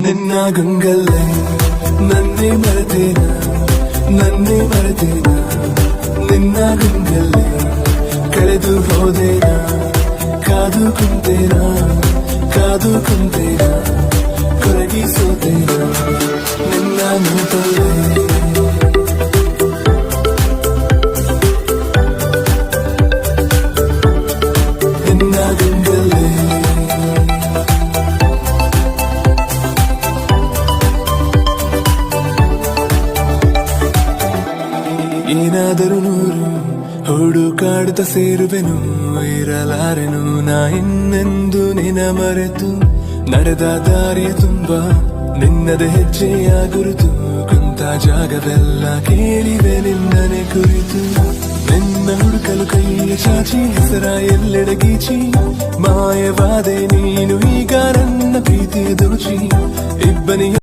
ನಿನ್ನ ಗಂಗಲ್ಲೇ ನನ್ನೇ ಮರೆತೇನ ನಿನ್ನ ಗಂಗಲ್ಲೇ ಕಳೆದು ಹೋದೇನ ಕಾದು ಕುಂತೇನ ಕೊರಗಿಸೋದೇನ ನಿನ್ನ ನೋಟಲ್ಲೇ ನಿನ್ನ ಗಂಗಲ್ಲೇ ಏನಾದರೂ ನೂರು ಹುಡುಕಾಡುತ್ತ ಸೇರುವೆನು ಇರಲಾರೆನು ನಾ ಇನ್ನೆಂದು ನಿನ ಮರೆತು ನಡೆದ ದಾರಿಯ ತುಂಬ ನಿನ್ನದ ಹೆಜ್ಜೆಯ ಗುರುತು ಕುಂತ ಜಾಗವೆಲ್ಲ ಕೇಳಿವೆ ನಿನ್ನನೆ ಕುರಿತು ನಿನ್ನ ಹುಡುಕಲು ಕೈಯ ಚಾಚಿ ಹೆಸರ ಎಲ್ಲೆಡೆ ಗೀಚಿ ಮಾಯವಾದೆ ನೀನು ಈಗ ನನ್ನ ಪ್ರೀತಿಯ ದೋಚಿ ಇಬ್ಬನಿಯ